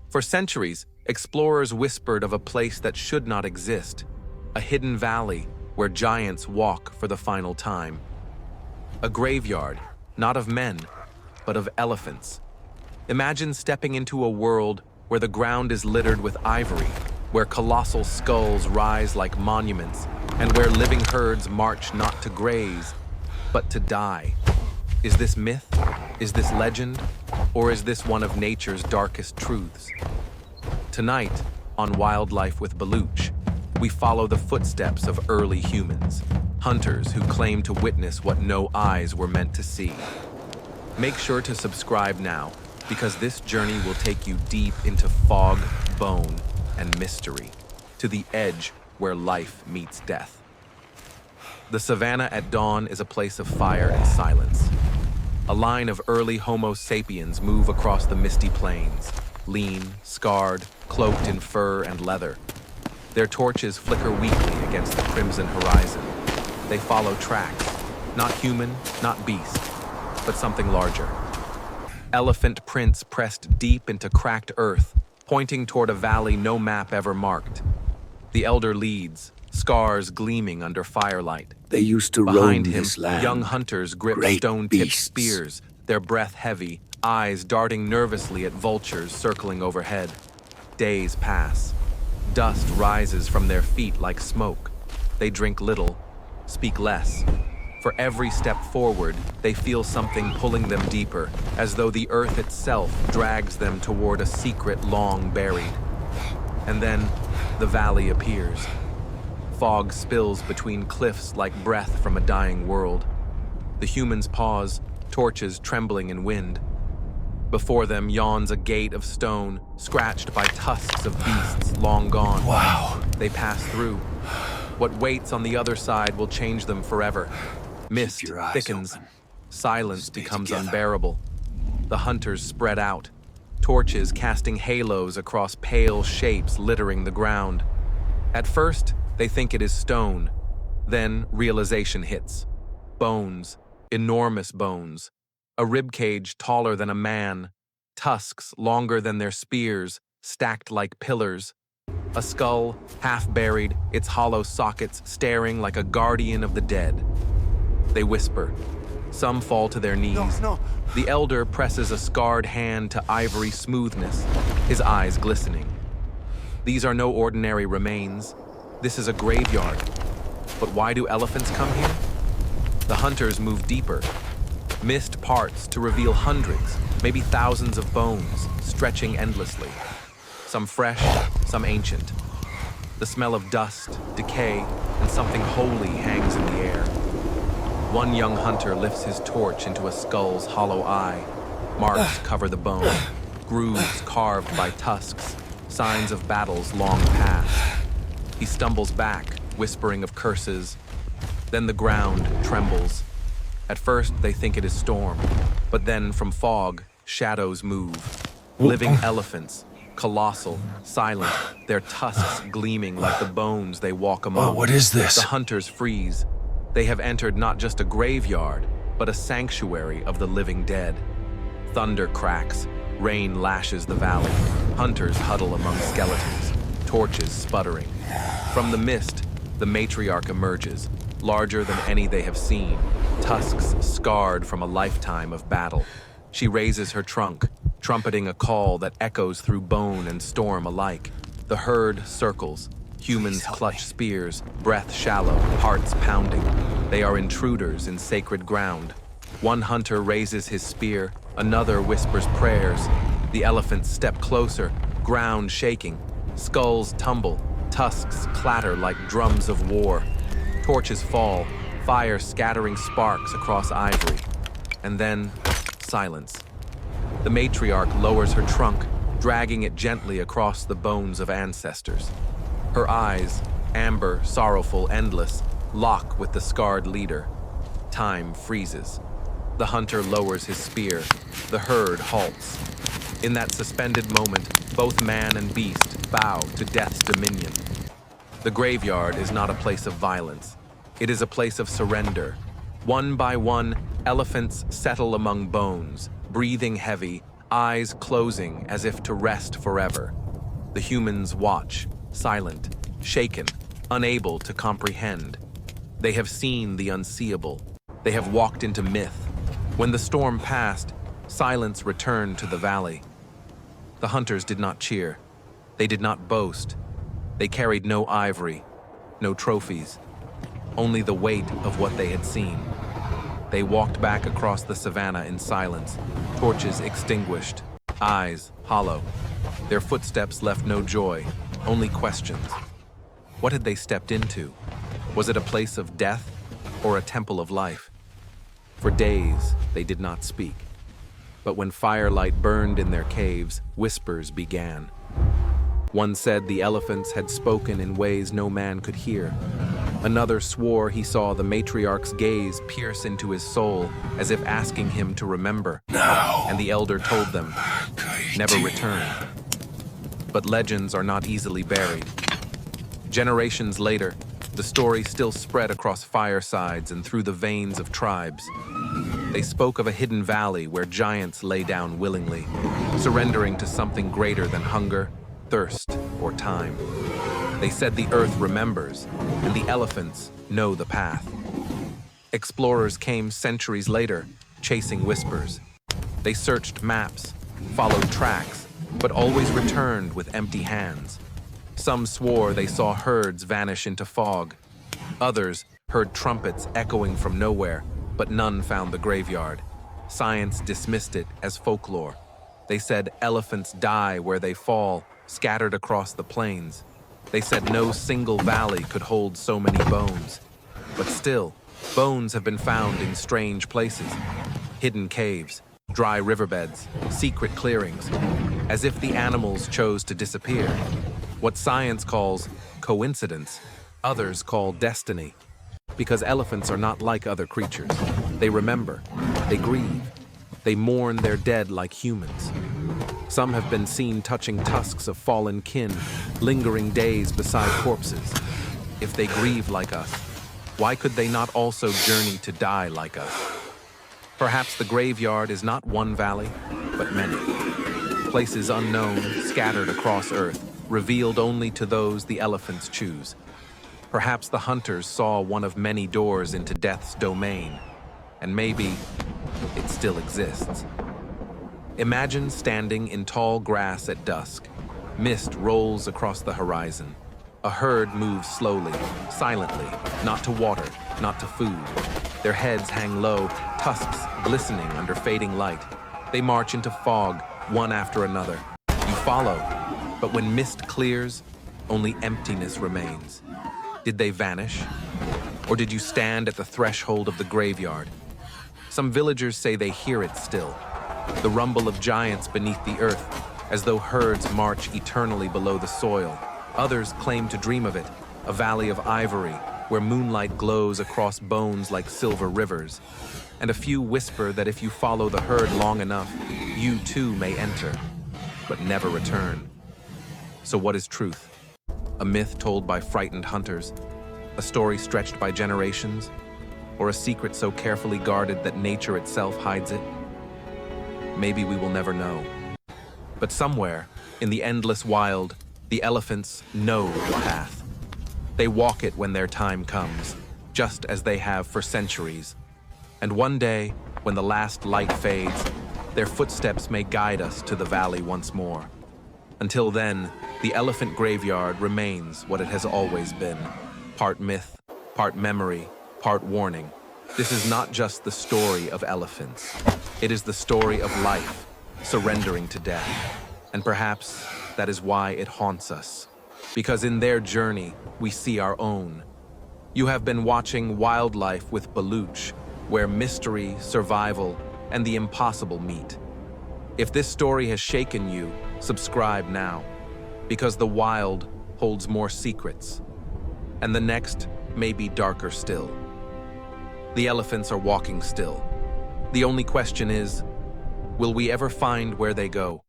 For centuries, explorers whispered of a place that should not exist, a hidden valley where giants walk for the final time. A graveyard, not of men, but of elephants. Imagine stepping into a world where the ground is littered with ivory, where colossal skulls rise like monuments, and where living herds march not to graze, but to die. Is this myth? Is this legend? Or is this one of nature's darkest truths? Tonight, on Wildlife with Baluch, we follow the footsteps of early humans, hunters who claim to witness what no eyes were meant to see. Make sure to subscribe now, because this journey will take you deep into fog, bone, and mystery, to the edge where life meets death. The savannah at dawn is a place of fire and silence. A line of early Homo sapiens move across the misty plains, lean, scarred, cloaked in fur and leather. Their torches flicker weakly against the crimson horizon. They follow tracks, not human, not beast, but something larger. Elephant prints pressed deep into cracked earth, pointing toward a valley no map ever marked. The elder leads, scars gleaming under firelight. They used to Behind roam him, this land. young hunters grip Great stone-tipped beasts. spears, their breath heavy, eyes darting nervously at vultures circling overhead. Days pass. Dust rises from their feet like smoke. They drink little, speak less. For every step forward, they feel something pulling them deeper, as though the earth itself drags them toward a secret long buried. And then, the valley appears. Fog spills between cliffs like breath from a dying world. The humans pause, torches trembling in wind. Before them yawns a gate of stone, scratched by tusks of beasts long gone. Wow. They pass through. What waits on the other side will change them forever. Mist Keep your eyes thickens. open. Silence Stay becomes together. unbearable. The hunters spread out, torches casting halos across pale shapes littering the ground. At first, they think it is stone. Then realization hits. Bones, enormous bones. A ribcage taller than a man. Tusks longer than their spears, stacked like pillars. A skull, half buried, its hollow sockets staring like a guardian of the dead. They whisper. Some fall to their knees. No. The elder presses a scarred hand to ivory smoothness, his eyes glistening. These are no ordinary remains. This is a graveyard. But why do elephants come here? The hunters move deeper. Mist parts to reveal hundreds, maybe thousands of bones, stretching endlessly. Some fresh, some ancient. The smell of dust, decay, and something holy hangs in the air. One young hunter lifts his torch into a skull's hollow eye. Marks cover the bone, grooves carved by tusks, signs of battles long past. He stumbles back, whispering of curses. Then the ground trembles. At first, they think it is storm, but then from fog, shadows move. Living elephants, colossal, silent, their tusks gleaming like the bones they walk among. Oh, what is this? The hunters freeze. They have entered not just a graveyard, but a sanctuary of the living dead. Thunder cracks, rain lashes the valley. Hunters huddle among skeletons, torches sputtering. From the mist, the matriarch emerges, larger than any they have seen, tusks scarred from a lifetime of battle. She raises her trunk, trumpeting a call that echoes through bone and storm alike. The herd circles. Humans clutch spears, breath shallow, hearts pounding. They are intruders in sacred ground. One hunter raises his spear, another whispers prayers. The elephants step closer, ground shaking. Skulls tumble, tusks clatter like drums of war. Torches fall, fire scattering sparks across ivory. And then, silence. The matriarch lowers her trunk, dragging it gently across the bones of ancestors. Her eyes, amber, sorrowful, endless, lock with the scarred leader. Time freezes. The hunter lowers his spear. The herd halts. In that suspended moment, both man and beast bow to death's dominion. The graveyard is not a place of violence. It is a place of surrender. One by one, elephants settle among bones, breathing heavy, eyes closing as if to rest forever. The humans watch, silent, shaken, unable to comprehend. They have seen the unseeable. They have walked into myth. When the storm passed, silence returned to the valley. The hunters did not cheer. They did not boast. They carried no ivory, no trophies, only the weight of what they had seen. They walked back across the savannah in silence, torches extinguished, eyes hollow. Their footsteps left no joy, only questions. What had they stepped into? Was it a place of death or a temple of life? For days, they did not speak. But when firelight burned in their caves, whispers began. One said the elephants had spoken in ways no man could hear. Another swore he saw the matriarch's gaze pierce into his soul, as if asking him to remember. Now, and the elder told them, never return. But legends are not easily buried. Generations later, the story still spread across firesides and through the veins of tribes. They spoke of a hidden valley where giants lay down willingly, surrendering to something greater than hunger, thirst, or time. They said the earth remembers, and the elephants know the path. Explorers came centuries later, chasing whispers. They searched maps, followed tracks, but always returned with empty hands. Some swore they saw herds vanish into fog. Others heard trumpets echoing from nowhere, but none found the graveyard. Science dismissed it as folklore. They said elephants die where they fall, scattered across the plains. They said no single valley could hold so many bones. But still, bones have been found in strange places. Hidden caves, dry riverbeds, secret clearings, as if the animals chose to disappear. What science calls coincidence, others call destiny. Because elephants are not like other creatures. They remember, they grieve, they mourn their dead like humans. Some have been seen touching tusks of fallen kin, lingering days beside corpses. If they grieve like us, why could they not also journey to die like us? Perhaps the graveyard is not one valley, but many. Places unknown, scattered across Earth, revealed only to those the elephants choose. Perhaps the hunters saw one of many doors into death's domain, and maybe it still exists. Imagine standing in tall grass at dusk. Mist rolls across the horizon. A herd moves slowly, silently, not to water, not to food. Their heads hang low, tusks glistening under fading light. They march into fog, one after another. You follow, but when mist clears, only emptiness remains. Did they vanish? Or did you stand at the threshold of the graveyard? Some villagers say they hear it still, the rumble of giants beneath the earth, as though herds march eternally below the soil. Others claim to dream of it, a valley of ivory, where moonlight glows across bones like silver rivers. And a few whisper that if you follow the herd long enough, you too may enter, but never return. So what is truth? A myth told by frightened hunters? A story stretched by generations? Or a secret so carefully guarded that nature itself hides it? Maybe we will never know. But somewhere, in the endless wild, the elephants know the path. They walk it when their time comes, just as they have for centuries. And one day, when the last light fades, their footsteps may guide us to the valley once more. Until then, the elephant graveyard remains what it has always been. Part myth, part memory, part warning. This is not just the story of elephants. It is the story of life, surrendering to death. And perhaps that is why it haunts us. Because in their journey, we see our own. You have been watching Wildlife with Baluch, where mystery, survival, and the impossible meet. If this story has shaken you, subscribe now. Because the wild holds more secrets. And the next may be darker still. The elephants are walking still. The only question is, will we ever find where they go?